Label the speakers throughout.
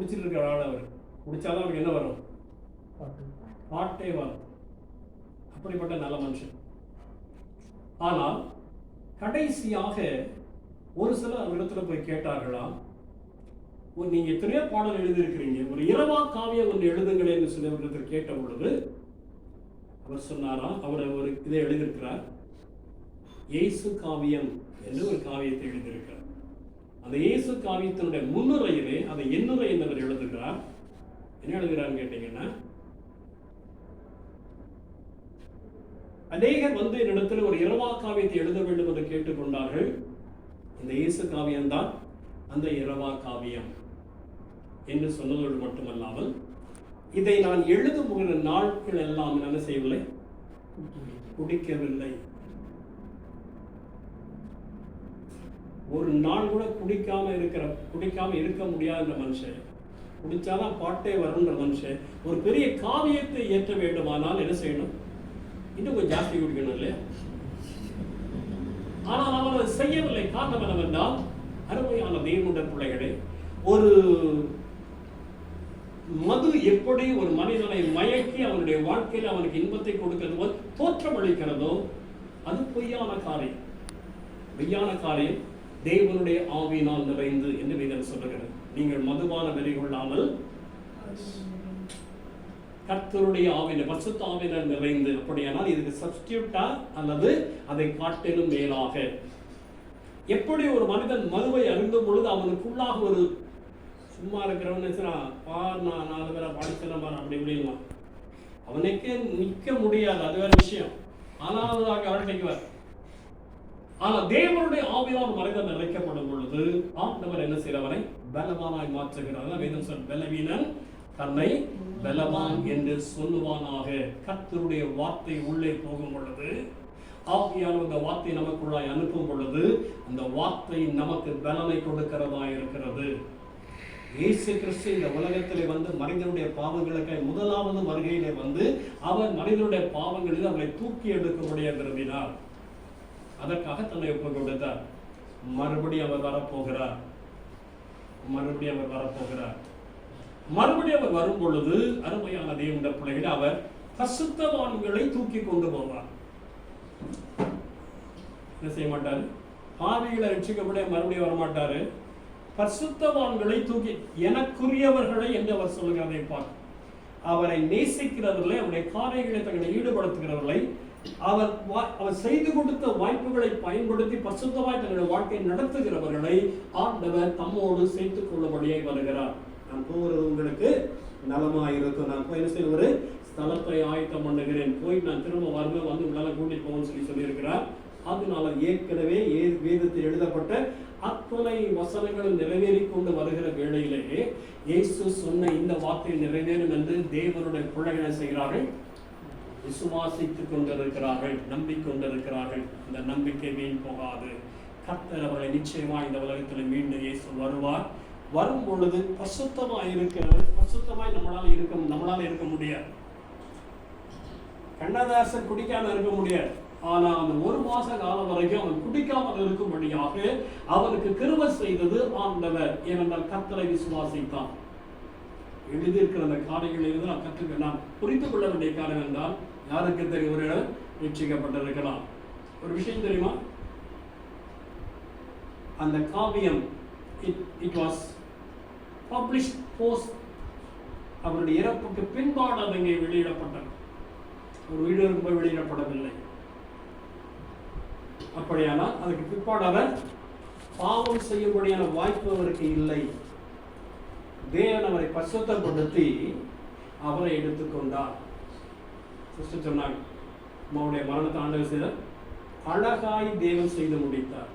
Speaker 1: குடிச்சிட்டு இருக்கிற ஆள் அவர். குடிச்சாலும் அவருக்கு என்ன வரும்? பாட்டே வரும். அப்படிப்பட்ட நல்ல மனுஷன். ஆனால் கடைசியாக ஒரு சிலர் அவரிடத்துல போய் கேட்டார்களாம், நீங்க எத்தனையோ பாடல் எழுதியிருக்கிறீங்க, ஒரு இரவா காவியம் ஒன்று எழுதுங்களே என்று சொல்லி அவரிடத்தில் கேட்ட பொழுது அவர் சொன்னாராம், அவர் இதை எழுதியிருக்கிறார், இயேசு காவியம் என்று ஒரு காவியத்தை எழுதியிருக்கிறார். அந்த இயேசு காவியத்தினுடைய முன்னுரையிலே அதை எண்ணுரை என்றவர் எழுதுகிறார். என்ன எழுதுகிறான்னு கேட்டீங்கன்னா, அநேகர் வந்து என்னிடத்தில் ஒரு இரவா காவியத்தை எழுத வேண்டும் என்று கேட்டுக்கொண்டார்கள். இந்த இயேசு காவியம்தான் அந்த இரவா காவியம் என்று சொன்னதோடு மட்டுமல்லாமல், இதை நான் எழுதுகிற நாட்கள் எல்லாம் என்ன செய்யவில்லை? குடிக்கவில்லை. ஒரு நாள் கூட குடிக்காம இருக்க முடியாத மனுஷன், குடிச்சாதான் பாட்டே வரும்ன்ற மனுஷன் ஒரு பெரிய காவியத்தை ஏற்ற வேண்டுமானால் என்ன செய்யணும்? இன்னும் கொஞ்சம் ஜாஸ்தி குடிக்கணும் இல்லையா? ஆனால் அவர் அதை செய்யவில்லை. காரணம் என்னவென்றால், அருமையான தேவனுடைய பிள்ளைகளே, ஒரு மது எப்படி ஒரு மனிதனை மயக்கி அவனுடைய வாழ்க்கையில் அவனுக்கு இன்பத்தை கொடுக்கிறதோ, தோற்றம் அளிக்கிறதோ, அது பொய்யான காரியம். பொய்யான காரியம் தேவனுடைய ஆவியினால் நிறைந்து என்று வேதம் சொல்லுகிறது. நீங்கள் மதுபான வெறி கொள்ளாமல் கர்த்தருடைய ஆவியினர், பரிசுத்த ஆவியினர் நிறைந்து. அப்படியானால் இதுக்கு சப்ஸ்டியூட்டா அல்லது அதை காட்டிலும் மேலாக, எப்படி ஒரு மனிதன் மதுவை அருந்தும் பொழுது அவனுக்குள்ளாக ஒரு சும்மா இருக்கிறவன் பார், நான் 4 பேரை பாடித்தன பார் அப்படி இப்படின்னா அவனுக்கே நிற்க முடியாது, அது வேற விஷயம். ஆனால் வாழ்க்கைக்குவார். ஆனால் தேவனுடைய ஆவியால் மனிதன் நிறைக்கப்படும் பொழுது ஆண்டவர் என்ன செய்கிறவனை பலவானாய் மாற்றுகிறார். வேதம் சொல், பலவீனன் தன்னை பலவான் என்று சொல்லுவானாக. கர்த்தருடைய வார்த்தை உள்ளே போகும் பொழுது, ஆவியான அந்த வார்த்தை நமக்குள்ளாய் அனுப்பும் பொழுது, அந்த வார்த்தை நமக்கு பலனை கொடுக்கிறதா இருக்கிறது. இயேசு கிறிஸ்து இந்த உலகத்திலே வந்து மனிதனுடைய பாவங்களுக்கு முதலாவது வருகையிலே வந்து அவர் மனிதனுடைய பாவங்களில் அவரை தூக்கி எடுக்கும்படியா விரும்பினார். அதற்காக தன்னை ஒப்புக் கொடுத்தார். மறுபடியும் அவர் வரப்போகிறார். மறுபடியும் அவர் வரும் பொழுது அருமையான தேவனுடைய பிள்ளைகளை அவர் பரிசுத்தவான்களை தூக்கி கொண்டு போவார். என்ன செய்ய மாட்டாரு? பாவிகளை ரட்சிக்கப்பட மறுபடியும் வரமாட்டாரு. பரிசுத்தவான்களை தூக்கி, எனக்குரியவர்களை என்று அவர் சொல்லுகிறதை பார்க்க, அவரை நேசிக்கிறவர்களை, அவருடைய காரியங்களை தங்களை ஈடுபடுத்துகிறவர்களை, அவர் செய்து கொடுத்த வாய்ப்புகளை பயன்படுத்தி பரிசுத்தமாய் தன்னுடைய வாழ்க்கையை நடத்துகிறவர்களை ஆண்டவர் தம்மோடு சேர்த்துக் கொள்ளும்படியாய் வருகிறார். நான் போகிறது உங்களுக்கு நலமாயிருக்கும், நான் போய் ஒரு ஸ்தலத்தை ஆயத்தம் பண்ணுகிறேன், போய் நான் திரும்ப வருவேன், வந்து உங்களால கூட்டிட்டு போகணும்னு சொல்லியிருக்கிறார். அதனால ஏற்கனவே வேதத்தில் எழுதப்பட்ட அத்தனை வசனங்கள் நிறைவேறிக் கொண்டு வருகிற வேளையிலேயே இயேசு சொன்ன இந்த வார்த்தை நிறைவேறும் என்று தேவனுடைய பிள்ளைகளை செய்கிறார்கள், விசுவாசித்துக் கொண்டிருக்கிறார்கள், நம்பிக்கொண்டிருக்கிறார்கள். இந்த நம்பிக்கை வீண் போகாது. கர்த்தர் அவர்களை நிச்சயமாக இந்த உலகத்தில் மீண்டும் இயேசு வருவார். வரும் பொழுது பரிசுத்தமாய் இருக்கிறது. பரிசுத்தமாய் நம்மளால இருக்க முடியாது. கண்ணதாசன் குடிக்காம இருக்க முடியாது. ஆனா அந்த 1 மாச காலம் வரைக்கும் அவன் குடிக்காமல் இருக்கும்படியாக அவனுக்கு கிருபை செய்தது ஆண்டவர். ஏனென்றால் கர்த்தரை விசுவாசித்தான். எழுதியிருக்கிற அந்த காரியங்களில் இருந்து நான் கற்றுக்க, நான் புரிந்து கொள்ள வேண்டிய காரணம் என்றால், யாருக்கு தெரியும், ஒரு இடம் ரட்சிக்கப்பட்டிருக்கலாம். ஒரு விஷயம் தெரியுமா? அந்த காவியம் it was published post அவருடைய இறப்புக்கு பின்பாடு அது இங்கே வெளியிடப்பட்டது. ஒரு வீடு ரொம்ப வெளியிடப்படவில்லை. அப்படியானால் அதுக்கு பிற்பாடு அவர் பாவம் செய்யும்படியான வாய்ப்பு அவருக்கு இல்லை. தேவன் அவரை பரிசுத்தப்படுத்தி அவரை எடுத்துக்கொண்டார். சொன்னாங்க, அம்மாவுடைய மரணத்தை ஆண்டவர் செய்த அழகாய் தேவன் செய்து முடித்தார்.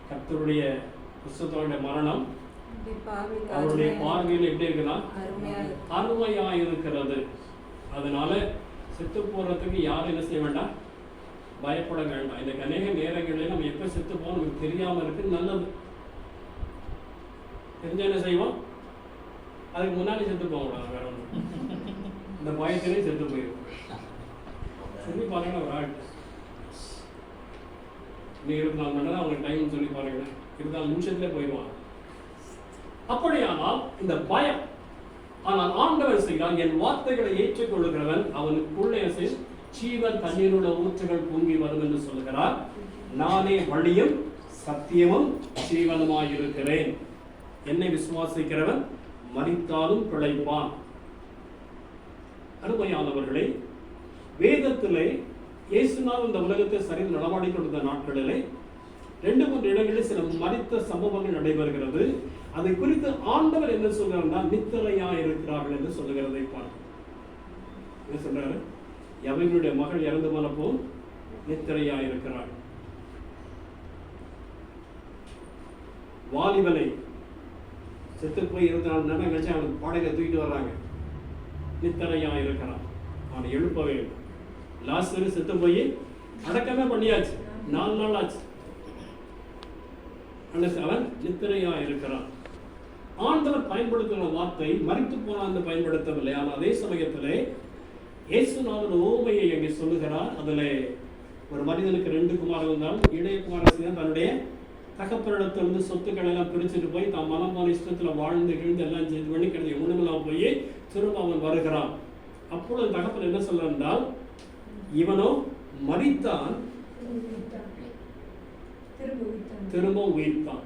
Speaker 1: கர்த்தருடைய பரிசுத்தருடைய மரணம் அவருடைய பார்வையில் எப்படி இருக்குன்னா அருமையா இருக்கிறது. அதனால செத்து போறதுக்கு யாரும் என்ன செய்ய வேண்டாம், பயப்பட வேண்டாம். இந்த அநேக நேரங்களில் நம்ம எப்ப செத்து போவோம் நமக்கு தெரியாம இருக்கு. நல்லது. தெரிஞ்ச என்ன செய்வோம், அதுக்கு முன்னாடி செத்து போக கூடாது. வேற ஒன்று இந்த பயத்திலே செத்து போயிடும். சொல்லி பாருங்கன்னா ஒரு ஆள் இன்னும் 24 மணி நேரம் அவங்க டைம் சொல்லி பாருங்கன்னா 24 நிமிஷத்துல போயிடுவான். அப்படியானால் இந்த பயம், ஆனால் ஆண்டவர் செய்கிறான், என் வார்த்தைகளை ஏற்றுக்கொள்கிறவன் அவனுக்குள்ளே ஜீவன் தண்ணீருள்ள ஊற்றுகள் பொங்கி வரும் என்று சொல்லுகிறார். நானே வழியும் சத்தியமும் ஜீவனுமாயிருக்கிறேன். என்னை விசுவாசிக்கிறவன் மரித்தாலும் பிழைப்பான். அருமையானவர்களே, வேதத்திலே இயேசுநாதர் இந்த உலகத்தை சரிந்து நடமாடி கொண்டிருந்த நாட்களிலே 2-3 இடங்களில் சில மரித்த சம்பவங்கள் நடைபெறுகிறது. அதை குறித்து ஆண்டவர் என்ன சொல்கிறார்? நித்திரையா இருக்கிறார்கள் என்று சொல்லுகிறதை பார்க்கிறோம். என்ன சொல்றாரு? எவனுடைய மகள் இறந்து போனப்போ நித்திரையா இருக்கிறாள். வாலிபனை செத்து போய் 24 நேரம் கழிச்சு அவனுக்கு பாடையில தூக்கிட்டு வர்றாங்க. நித்திரையா இருக்கிறான், அவனை எழுப்பவே இல்லை. லாசரு செத்து போய் அடக்கமே பண்ணியாச்சு, 4 நாள் ஆச்சு. அவன் நித்திரையா இருக்கிறான். ஆண்டவர் பயன்படுத்துகிற வார்த்தை மரித்து போனான்னு பயன்படுத்தவில்லை. ஆனால் அதே சமயத்திலே இயேசுநாதர் ஓமையை அங்கே சொல்லுகிறார். அதில் ஒரு மனிதனுக்கு 2 குமாரர்கள் இருந்தால், இளைய குமாரன் தன்னுடைய தகப்பனிடத்திலிருந்து சொத்துக்களை எல்லாம் பிரிச்சுட்டு போய் தான் மனமான இஷ்டத்தில் வாழ்ந்து கிழ்ந்து எல்லாம் செய்து பண்ணி கிடையாது ஒண்ணுமெல்லாம் போய் திரும்ப அவன் வருகிறான். அப்பொழுது தகப்பன் என்ன சொல்ல என்றால், இவனோ மரித்தான், திரும்ப உயிர்த்தான்.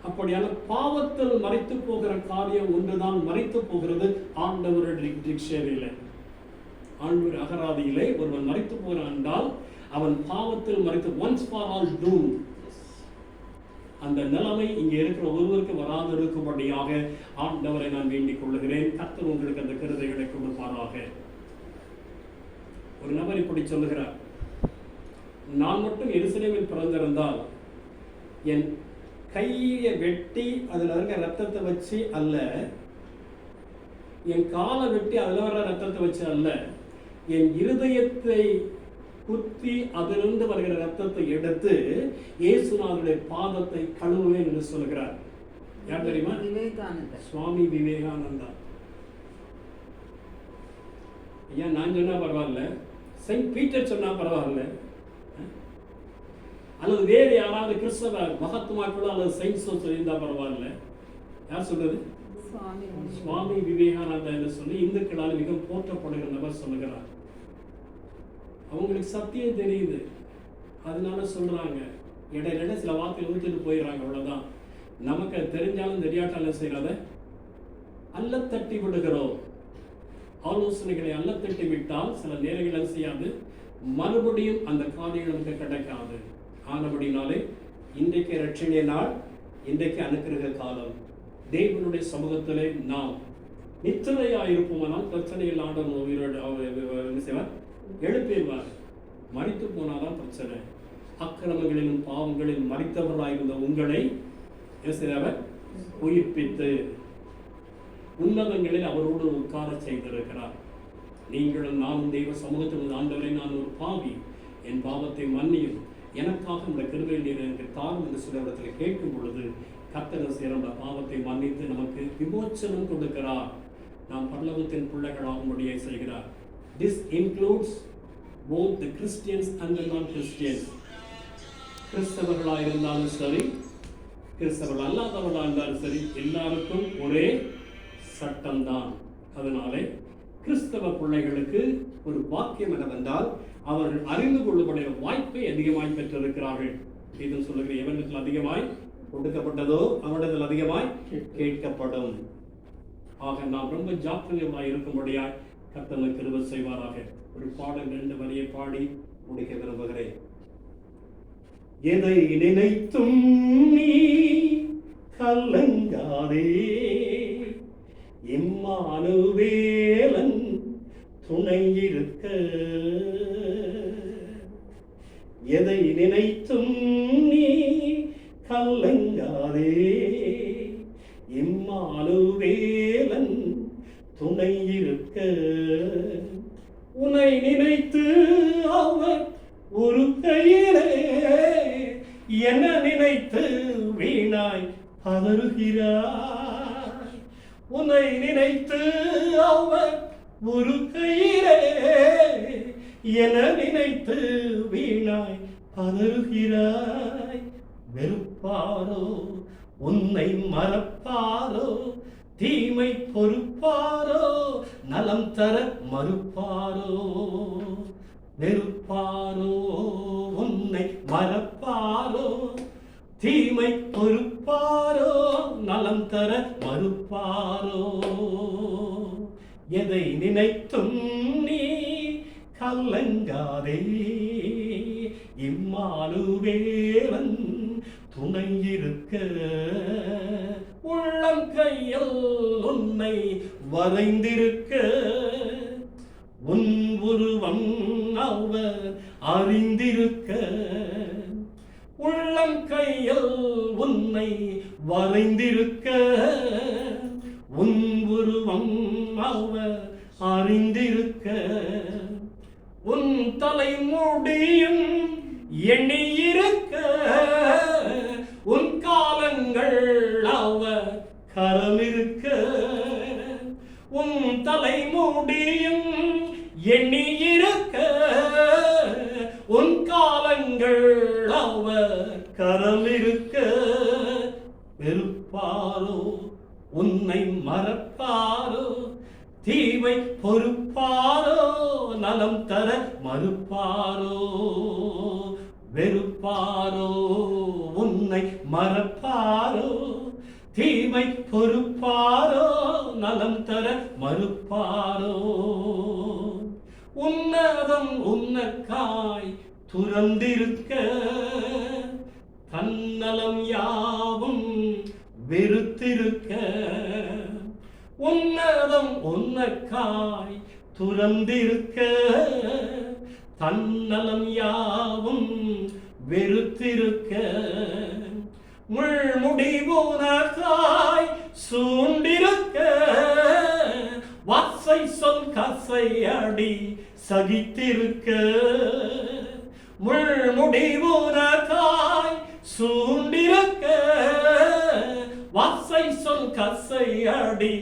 Speaker 1: அப்படியான பாவத்தில் மறைத்து போகிற காரியம் ஒன்றுதான் மறைத்து போகிறது. ஆண்டவருடைய டிக்ஷனரியிலே, ஆண்டவர் அகராதியிலே ஒருவன் மறைத்து போகிறான் என்றால் அவன் பாவத்தில் மறைத்து, ஒன்ஸ் ஃபார் ஆல் டூம். அந்த நிலைமை இங்கே இருக்கிற ஒருவருக்கு வராது இருக்கும்படியாக ஆண்டவரை நான் வேண்டிக் கொள்ளுகிறேன். கர்த்தர் உங்களுக்கு அந்த கருதைகளை கொடுப்பாராக. ஒரு நபர் இப்படி சொல்லுகிறார், நான் மட்டும் எருசலேமில் பிறந்திருந்தால் என் கையை வெட்டி அதில் இருக்க ரத்தத்தை வச்சு அல்ல, என் காலை வெட்டி அதில் வர ரத்தத்தை வச்சு அல்ல, என் இருதயத்தை குத்தி அதிலிருந்து வருகிற ரத்தத்தை எடுத்து இயேசுநாதருடைய பாதத்தை கழுவுவேன் என்று சொல்கிறார். யார் தெரியுமா? சுவாமி விவேகானந்தா. ஐயா, நான் சொன்னா பரவாயில்ல, செயின்ட் பீட்டர் சொன்னா பரவாயில்ல, அல்லது வேறு யாராவது கிறிஸ்தவ மகத்துமாக்களோ அல்லது சயின்ஸோ சொல்லியிருந்தா பரவாயில்ல. யார் சொல்றது? சுவாமி விவேகானந்தா என்று சொல்லி இந்துக்களால் மிக போற்றப்படுகிற நபர் சொல்லுகிறார். அவங்களுக்கு சத்தியம் தெரியுது, அதனால சொல்றாங்க. இடையில சில வார்த்தைகள் ஊற்றிட்டு போயிடுறாங்க, அவ்வளவுதான். நமக்கு தெரிஞ்சாலும் தெரியாட்டாலும் செய்யறத அல்ல தட்டி விடுகிறோம். ஆலோசனைகளை அல்ல தட்டி விட்டால் சில நேரங்கள் செய்யாது, மறுபடியும் அந்த காரியங்கள் நமக்கு கிடைக்காது. ஆனபடினாலே இன்றைக்கு ரட்சணிய நாள், இன்றைக்கு அனுக்கிரக காலம். தேவனுடைய சமூகத்திலே நாம் நித்திரையா இருப்போமானால் பிரச்சனையில் ஆண்டவர் உயிரோடு செய்வார், எழுப்பிடுவார். மரித்து போனாதான் பிரச்சனை. அக்கிரமங்களிலும் பாவங்களிலும் மரித்தவர்களாயிருந்த உங்களை உயிர்ப்பித்து உன்னதங்களில் அவரோடு உட்கார செய்திருக்கிறார். நீங்களும் நானும் தெய்வ சமூகத்தில் ஆண்டவரை, நான் ஒரு பாவி, என் பாவத்தை மன்னியும், எனக்காக இந்த கிருபையில் நீர் எனக்கு தாரும் என்று சில இடத்துல கேட்கும் பொழுது கர்த்தர் சிறந்த பாவத்தை மன்னித்து நமக்கு விமோச்சனம் கொடுக்கிறார். நாம் பரலோகத்தின் பிள்ளைகளாகும்படியை செய்கிறார். This includes both the Christians and the non-Christians. கிறிஸ்தவர்களாக இருந்தாலும் சரி, கிறிஸ்தவர்கள் அல்லாதவர்களாக இருந்தாலும் சரி, எல்லாருக்கும் ஒரே சட்டம்தான். அதனாலே கிறிஸ்தவ பிள்ளைகளுக்கு ஒரு பாக்கியம் என்னவென்றால், அவர்கள் அறிந்து கொள்ளக்கூடிய வாய்ப்பை அதிகமாய் பெற்றிருக்கிறார்கள். இது சொல்லுகிற, எவனிடத்தில் அதிகமாய் கொடுக்கப்பட்டதோ அவனிடத்தில் அதிகமாய் கேட்கப்படும். ஆக நாம் ரொம்ப ஜாக்கிரதையாய் இருக்கும்படியாய் கர்த்தர் கிருபை செய்வாராக. ஒரு பாடல் 2 வரியை பாடி முடிக்க விரும்புகிறேன். எதை நினைத்தும் நீ கலங்காதே, இம்மானுவேலன் துணை இருக்க. எதை நினைத்தும் நீ கலங்காதே, இம்மானுவேலன் துணை இருக்க. உன்னை நினைத்து அவர் ஒரு கையிலே, என்ன நினைத்து வீணாய் பதறுகிறாய். உன்னை நினைத்து அவர் ஒரு கையிலே, என்ன நினைத்து வீணாய் பதறுகிறாய். வெறுப்பாரோ உன்னை மறப்பாரோ, தீமை பொறுப்பாரோ, நலம் தர மறுப்பாரோ, வெறுப்பாரோ. உன்னை மறப்பாரோ, தீமை பொறுப்பாரோ, நலம் தர மறுப்பாரோ. எதை நினைத்தும் நீ கலங்காதே, இம்மானுவேலன் துணை இருக்க. உள்ளம் கையில் உன்னை வரைந்திருக்க, உன் உருவம் அவர் அறிந்திருக்க. உள்ளம் கையில் உன்னை வரைந்திருக்க, உன் உருவம் அவர் அறிந்திருக்க. உன் தலைமுடியும் எண்ணியிருக்க, உன் காலங்கள் அவர் கரமிருக்க. உன் தலைமுடியும் எண்ணியிருக்க, உன் காலங்கள் அவர் கரமிருக்க. வெறுப்பாரோ, உன்னை மறப்பாரோ, தீமை பொறுப்பாரோ, நலம் தர மறுப்பாரோ. வெறுப்பாரோ, உன்னை மறப்பாரோ, தீமை பொறுப்பாரோ, நலம் தர மறுப்பாரோ. உன்னதம் உன்னக்காய் துறந்திருக்க, தன்னலம் யாவும் வெறுத்திருக்க. உன்னதம் உன்னக்காய் துறந்திருக்க, தன்னலம் யாவும் வெறுத்திருக்க. முள்முடி உனக்காய் சூண்டிருக்க, வாசை சொல் கசை அடி சகித்திருக்க. முள்முடி உனக்காய் சூண்டிருக்க, வாசை சொல் கசை அடி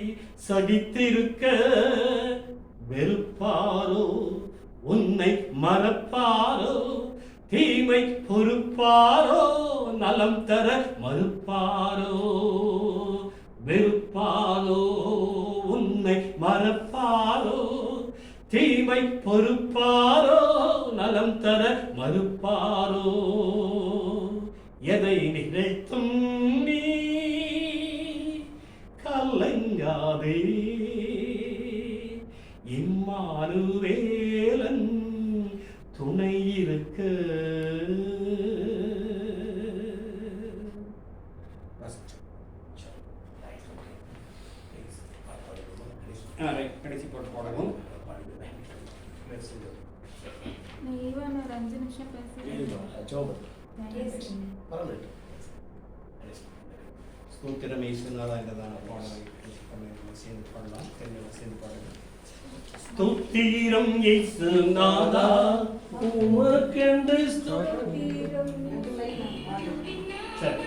Speaker 1: சகித்திருக்க. வெறுப்பாரோ, உன்னை மறப்பாரோ, தீமை பொறுப்பாரோ, நலம் தர மறுப்பாரோ. வெறுப்பாரோ, உன்னை மறப்பாரோ, தீமை பொறுப்பாரோ, நலம் தர மறுப்பாரோ. எதை நினைத்தும் நீ கலங்காதே, இம்மானுவேலன் துணை இருக்க. கடைசி போட்டு போடவும். ஸ்தோத்திரம் இயேசுநாதா என்றதான பாடலை சேர்ந்து பாடலாம். சேர்ந்து பாடுங்க. ஸ்தோத்திரம் இயேசுநாதா உமக்கென்று ஸ்தோத்திரம். சரி,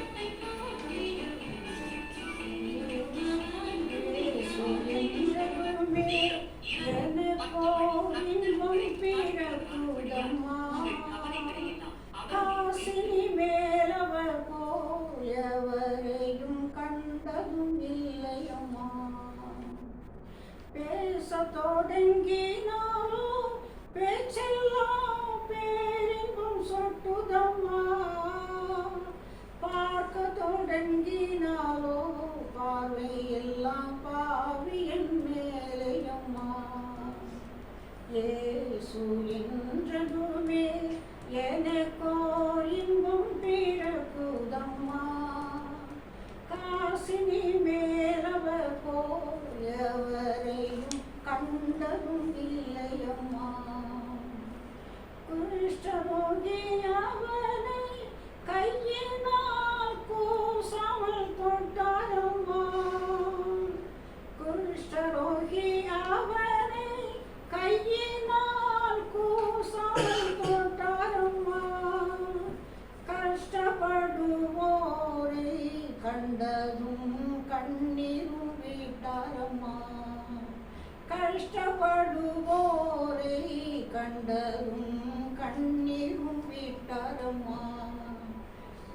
Speaker 2: தொடங்கினாலோ பேச்செல்லாம் பேரின்பம் சொட்டுதம்மா. பார்க்க தொடங்கினாலோ பார்வை எல்லாம் பாவியின் மேலையம்மா. இயேசு என்றதுமே எனக்கோ இன்பம் பிறக்குதம்மா. காசினி மேலவர் போல் எவரையும் கண்டதும் இல்லையம்மா. குஷ்டரோகி அவனை கையினால் கூசாமல் தொட்டாரம்மா. குஷ்டரோகி அவனை கையினால் கூசாமல் தொட்டாரம்மா. கஷ்டப்படுவோரை கண்டதும் கண்ணீரும் விட்டாரம்மா. கஷ்டப்படுவோரை கண்டதும் கண்ணீரும் விட்டாரம்மா.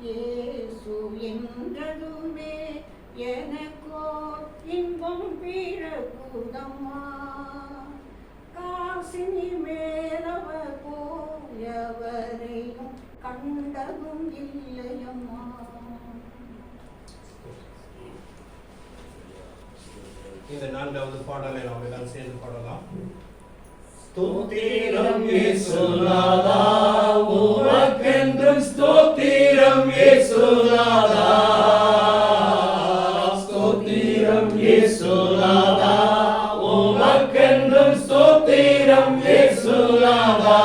Speaker 2: இயேசு என்றதுமே எனக்கோ இன்பம் பிறக்குதம்மா. காசினி மேலவர் போயவரையும் கண்டதும் இல்லையம்மா.
Speaker 3: இந்த நான்காவது பாடலை நாம் எல்லாம் சேர்ந்து பாடலாம்.
Speaker 1: ஸ்தோத்திரம் இயேசுநாதா, உமக்கென்றும் ஸ்தோத்திரம் இயேசுநாதா. ஸ்தோத்திரம் இயேசுநாதா, உமக்கென்றும் ஸ்தோத்திரம் இயேசுநாதா.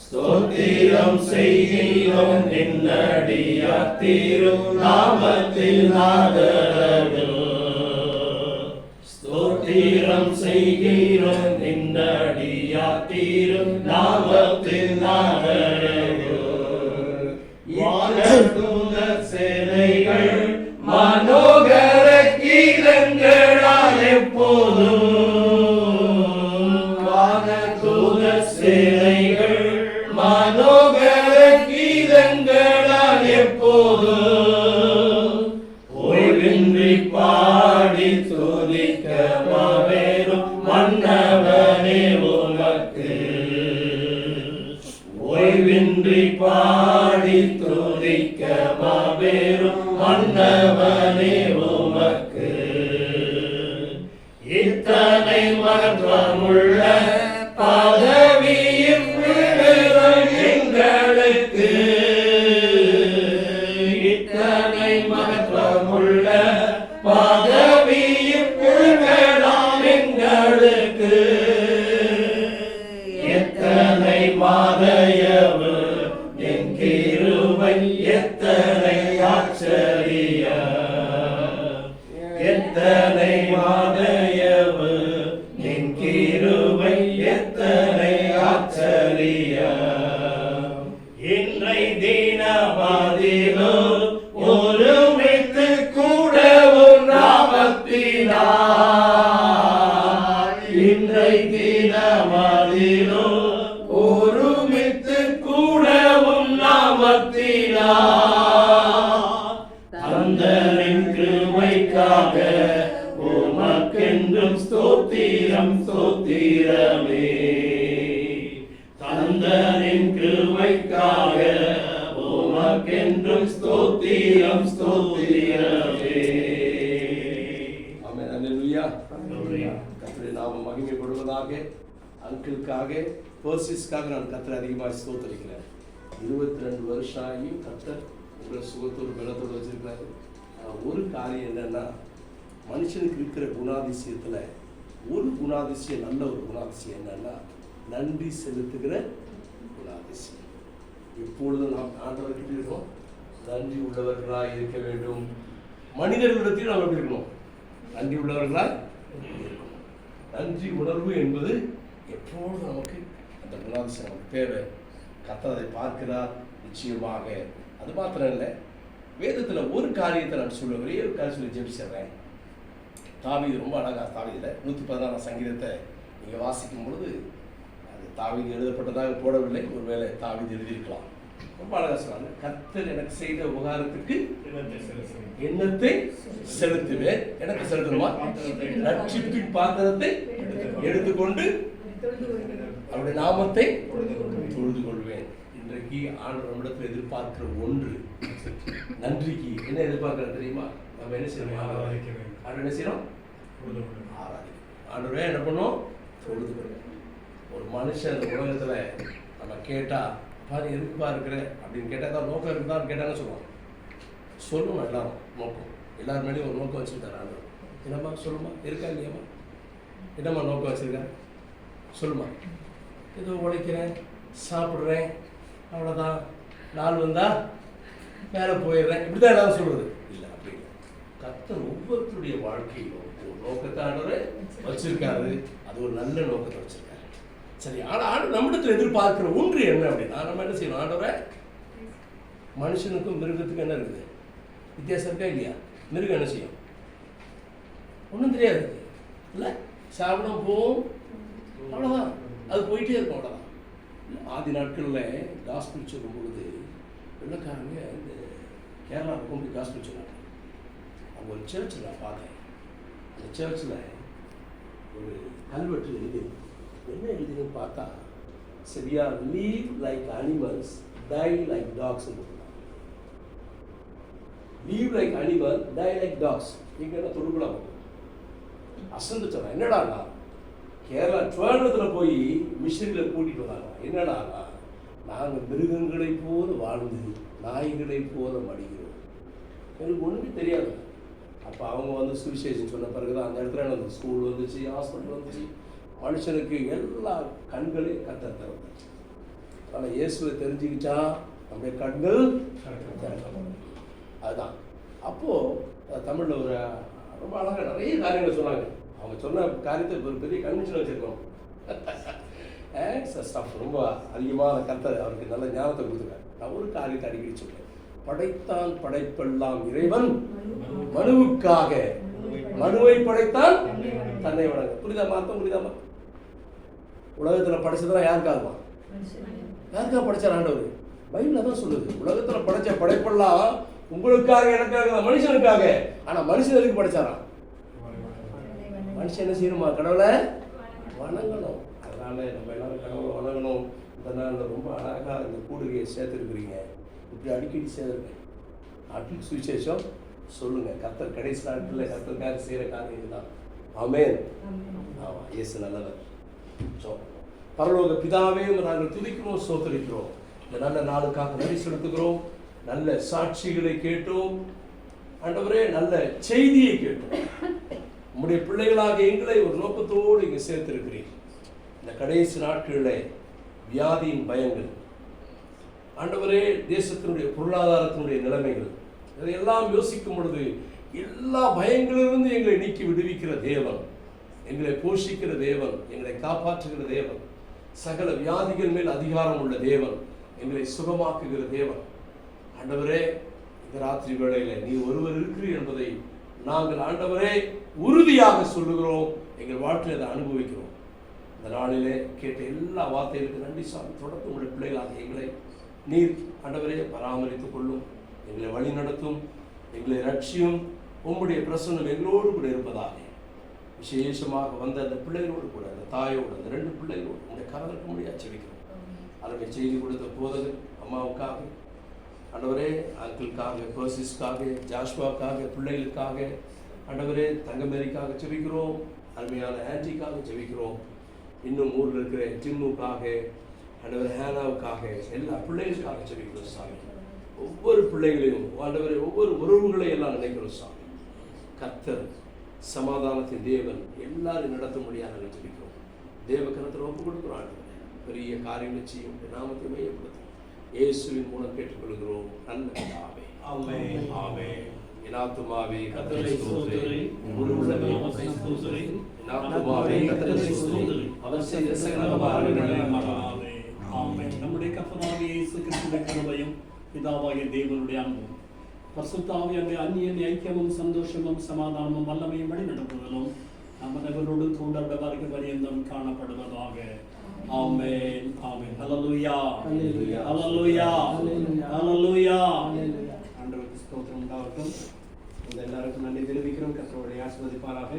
Speaker 1: ஸ்தோத்திரம் செய்கிறோம் நின்னடியார் திரும் நாமத்தில் ஆதரவில். ஸ்தோத்திரம் செய்கிறோம் நின்னடியார் திரும் நாமத்தில் ஆதரவில். வானதூதர் சேனைகள் மனோகர கீதங்களால் எப்போதும். வானதூதர் சேனைகள் மனோகர கீதங்களால் எப்போதும். ஓய்வின்றி பாடி துதிக்க மாபெரும் மன்னவனே உமக்கு. ஓய்வின்றி பாடி துதிக்க மாபெரும் மன்னவனே உமக்கு. இத்தனை மகத்துவமுள்ள பதவியின் விருதும் எங்களுக்கு. இத்தனை மகத்துவமுள்ள பதவியின் விருதும் எங்களுக்கு. எத்தனை மாதயவு என் கிருபை, எத்தனை ஆச்சரியம். எத்தனை மாதயவு என் கிருபை, எத்தனை ஆச்சரியம். இன்றை தினமதிலும் ஒருமித்து கூடவும் நாமத்தினார். இன்றை தினமதிலும் ஒருமித்து கூடவும் நாமத்தினார். தந்தரின் கிருபைக்காக உமக்கென்றும் ஸ்தோத்திரம் ஸ்தோத்திரமே. தந்தரின் கிருபைக்காக உமக்கென்றும் ஸ்தோத்திரம் ஸ்தோத்திரமே.
Speaker 4: ஆமென். அல்லேலூயா. கர்த்தருடைய நாமம் மகிமைப்படுவதாக. அங்கிளுக்காக பர்சிஸ்க்காக நான் கர்த்தரை அதிகமாக ஸ்தோத்திரிக்கிறேன். 22 வருஷம் ஆகியும் கர்த்தர் உங்களை சுகத்தோடு பலத்தோடு வச்சிருக்கிறாரு. ஒரு காரியம் என்னன்னா, மனுஷனுக்கு இருக்கிற குணாதிசயத்தில் ஒரு குணாதிசயம், நல்ல ஒரு குணாதிசயம் என்னன்னா நன்றி செலுத்துகிற குணாதிசயம். எப்பொழுதும் நாம் ஆண்டவர்கிட்ட இருக்கோம், நன்றி உள்ளவர்களாக இருக்க வேண்டும். மனிதர்களிடத்தையும் நாம் எப்படி இருக்கணும்? நன்றி உள்ளவர்களாக இருக்கணும். நன்றி உணர்வு என்பது எப்போதும் நமக்கு அந்த குணாதிசயம் நமக்கு தேவை. கர்த்தர் அதை பார்க்கிறார் நிச்சயமாக. அது மாத்திரம் இல்லை, வேதத்தில் ஒரு காரியத்தை நான் சொல்லுவேன், ஒரே ஒரு காரியம் சொல்லி ஜெபிச்சிடுறேன். தாவீது ரொம்ப அழகா, தாவீதில் 116 சங்கீதத்தை நீங்கள் வாசிக்கும் பொழுது அது தாவீது எழுதப்பட்டதாக போடவில்லை, ஒருவேளை தாவீது எழுதியிருக்கலாம். ரொம்ப அழகா சொன்னாங்க, கர்த்தர் எனக்கு செய்த உபகாரத்துக்கு எண்ணத்தை செலுத்துவேன். எனக்கு செலுத்தணுமா? ரட்சிப்பின் பாத்திரத்தை எடுத்துக்கொண்டு அவருடைய நாமத்தை தொழுது கொள்வேன். இன்றைக்கு ஆண்டவர் நம்மிடத்தில் எதிர்பார்க்கிற ஒன்று நன்றிக்கு. என்ன எதிர்பார்க்கிறது தெரியுமா? நம்ம என்ன செய்யணும்? ஆண்டவர் என்ன செய்யணும்? ஆராதிக்கணும். ஆண்டவரே என்ன பண்ணோம்? தொழுது கொள்வேன். ஒரு மனுஷன் இந்த உலகத்துல நம்ம கேட்டா, பாரு எதுக்குப்பா இருக்கிற அப்படின்னு கேட்டால் தான் நோக்கம் இருக்குதான்னு கேட்டான்னு சொல்லுவாங்க. சொல்லணும், எல்லாரும் நோக்கம், எல்லாரும் மேலேயும் ஒரு நோக்கம் வச்சுருக்காரு ஆண்டவர். என்னம்மா சொல்லுமா, இருக்கா இல்லையாம்மா? என்னம்மா நோக்கம் வச்சுருக்கேன் சொல்லுமா? ஏதோ உழைக்கிறேன், சாப்பிட்றேன், அவ்வளோதான், நாள் வந்தால் மேலே போயிடுறேன், இப்படி தான் எல்லாரும் சொல்கிறது இல்லை. அப்படி கர்த்தர் ஒவ்வொருத்தருடைய வாழ்க்கையிலும் ஒரு நோக்கத்தை ஆண்டவர் வச்சுருக்காரு. அது ஒரு நல்ல நோக்கத்தை வச்சுருக்காரு. சரி, ஆனால் ஆண்டு நம்மிடத்தில் எதிர்பார்க்கிற ஒன்று என்ன அப்படின்னா, நம்ம என்ன செய்யணும்? ஆண்டவரை, மனுஷனுக்கும் மிருகத்துக்கும் என்ன இருக்குது? வித்தியாசம் இருக்கா இல்லையா? மிருகம் என்ன செய்யும்? ஒன்றும் தெரியாது இல்லை, சாப்பிடும் போகும், அவ்வளோதான், அது போயிட்டே இருக்கும், அவ்வளோதான். ஆதி நாட்களில் காஸ்பிள் சொல்லும் பொழுது வெள்ளக்காரங்க இந்த கேரளா பக்கம் போய் காஸ்பிள் சொன்னாங்க. அங்கே ஒரு சர்ச்சில் நான் பார்த்தேன். அந்த சர்ச்சில் ஒரு கல்வெட்டு எழுதி என்ன எழுதின்னு பார்த்தா, சரியா leave like animals die like dogs. Leave like animal die like dogs. நீங்கள் என்ன தொடுக்கலாம் அசந்து சொன்னா என்னடா கேரளா ட்ரிவாண்ட்ரத்தில் போய் மிஷினில் கூட்டிகிட்டு வந்தாங்க. என்னடா நாங்கள் மிருகங்களை போல வாழ்ந்து நாய்களை போல மடிக்கிறோம். எனக்கு ஒன்றுமே தெரியாது. அப்போ அவங்க வந்து சுவிசேஷம் சொன்ன பிறகு தான் அந்த இடத்துல எனக்கு ஸ்கூல் வந்துச்சு, ஹாஸ்பிட்டல் வந்துச்சு. மனுஷனுக்கு எல்லா கண்களையும் கத்தர் திறந்துச்சு. அதனால் இயேசுவை தெரிஞ்சுக்கிட்டா நம்முடைய கண்கள் திறக்கப்படும். அதுதான் அப்போது தமிழில் ஒரு ரொம்ப அழகாக நிறைய காரியங்கள் சொன்னாங்க. அவங்க சொன்ன காரியத்தை ஒரு பெரிய கன்வென்ஷன் வச்சுருக்கோம். ஸ்டஃப் ரொம்ப அதிகமான கருத்தை அவருக்கு நல்ல ஞானத்தை கொடுத்துருக்காரு. நான் ஒரு காரியத்தை அடிக்கடி சொல்றேன். படைத்தான் படைப்பெல்லாம் இறைவன் மனுவுக்காக, மனுவை படைத்தான் தன்னை வணங்க. புரியுதாமா? அர்த்தம் புரியுதாமா? உலகத்தில் படைச்சதெல்லாம் யாருக்காகுமா? யாருக்காக படைச்சார் ஆண்டவர்? பைபிள் தான் சொல்லுது. உலகத்தில் படைச்ச படைப்பெல்லாம் உங்களுக்காக, எனக்காக, மனுஷனுக்காக. ஆனால் மனுஷன் எதுக்கு படைச்சாராம்? மனுஷன் என்ன செய்யணுமா? கடவுளை வணங்கணும். அதனால நம்ம எல்லாரும் கடவுளை வணங்கணும். இந்த நாளில் ரொம்ப அழகாக இந்த கூடுகையை சேர்த்துருக்குறீங்க. இப்படி அடிக்கடி சேர்த்துருக்கேன். நாட்டுக்கு சுவிசேஷம் சொல்லுங்கள். கர்த்தர் கடைசி நாட்களில் கர்த்தருக்காக செய்கிற காரியம் தான். ஆமென். ஆமாம், இயேசு நல்லவர். ஸோ பரலோக பிதாவே நாங்கள் துதிக்கிறோம், ஸ்தோத்திரிக்கிறோம். இந்த நல்ல நாளுக்காக நன்றி செலுத்துகிறோம். நல்ல சாட்சிகளை கேட்டோம் ஆண்டவரே, நல்ல செய்தியை கேட்டோம். உங்களுடைய பிள்ளைகளாக எங்களை ஒரு நோக்கத்தோடு இங்கே சேர்த்திருக்கிறீர். இந்த கடைசி நாட்களில் வியாதியின் பயங்கள் ஆண்டவரே, தேசத்தினுடைய பொருளாதாரத்தினுடைய நிலைமைகள், இதையெல்லாம் யோசிக்கும் பொழுது எல்லா பயங்களிலிருந்து எங்களை நீக்கி விடுவிக்கிற தேவன், எங்களை போஷிக்கிற தேவன், எங்களை காப்பாற்றுகிற தேவன், சகல வியாதிகள் மேல் அதிகாரம் உள்ள தேவன், எங்களை சுகமாக்குகிற தேவன். ஆண்டவரே, இந்த ராத்திரி வேளையில் நீ ஒருவர் இருக்கிறீர் என்பதை நாங்கள் ஆண்டவரே உறுதியாக சொல்லுகிறோம். எங்கள் வாழ்க்கையில் அதை அனுபவிக்கிறோம். இந்த நாளிலே கேட்ட எல்லா வார்த்தைகளுக்கு நன்றி சாமி. தொடர்ந்து உங்களுடைய பிள்ளைகளாக எங்களை நீர் ஆண்டவரே பராமரித்துக் கொள்ளும், எங்களை வழி நடத்தும், எங்களை ரட்சியும். உம்முடைய பிரசன்னம் எங்களோடு கூட இருப்பதாக விசேஷமாக வந்த அந்த பிள்ளைகளோடு கூட, அந்த தாயோடு, அந்த 2 பிள்ளைகளோடு உங்களுடைய கரத்திற்கு முடியாது செவிக்கிறோம். அதனை செய்தி கொடுத்த போதகர் அம்மாவுக்காக ஆண்டவரே, அங்கிளுக்காக, பர்சிஸ்க்காக, ஜாஷ்வாக்காக, பிள்ளைகளுக்காக ஆண்டவரே, தங்கமேரிக்காக ஜெபிக்கிறோம். அருமையான ஆன்டிக்காக ஜெபிக்கிறோம். இன்னும் ஊரில் இருக்கிற டிம்முக்காக, ஆண்டவரே ஹேனாவுக்காக, எல்லா பிள்ளைகளுக்காக ஜெபிக்கிறோம் சாமி. ஒவ்வொரு பிள்ளைகளையும் ஆண்டவரே, ஒவ்வொரு உறவுகளையும் எல்லாம் நினைக்கிறோம் சாமி. கர்த்தர் சமாதானத்தின் தேவன் எல்லாரும் நடத்த முடியாது ஜெபிக்கிறோம். தேவ கரத்தில் ஒப்பு கொடுக்கிறோம். ஆண்டவரே, பெரிய காரியங்களை செய்யும் நாமத்தை மையப்படுத்தும் இயேசுவின் மூலம் கேட்டுக்கொள்கிறோம் நல்ல பிதாவே. ஆமென். ஆமென். என் ஆத்துமாவே கர்த்தரை ஸ்தோத்திரி, முழு உள்ளமே அவரை ஸ்தோத்திரி. என் ஆத்துமாவே கர்த்தரை ஸ்தோத்திரி, அவர் செய்த சகல உபகாரங்களையும் மறவாதே.
Speaker 1: ஆமென். நம்முடைய கர்த்தராகிய இயேசு கிறிஸ்துவின் கிருபையும் பிதாவாகிய தேவனுடைய அன்பும் பரிசுத்த ஆவியானவருடைய அந்நிய ஐக்கியமும் சந்தோஷமும் சமாதானமும் வல்லமையும் வழி நடத்துதலும் நம்ம நகரோடு தூண்டப்பட வரைக்கும் பரியந்தம் காணப்படுவதாக. ஆமென். ஆமென். ஹல்லேலூயா. ஹல்லேலூயா. ஹல்லேலூயா. ஆண்டவருக்கு ஸ்தோத்திரம் உண்டாகட்டும். இந்த எல்லாருக்கும் நன்றி தெரிவிக்கிறோம். கர்த்தருடைய ஆசீர்வதிப்பாராக.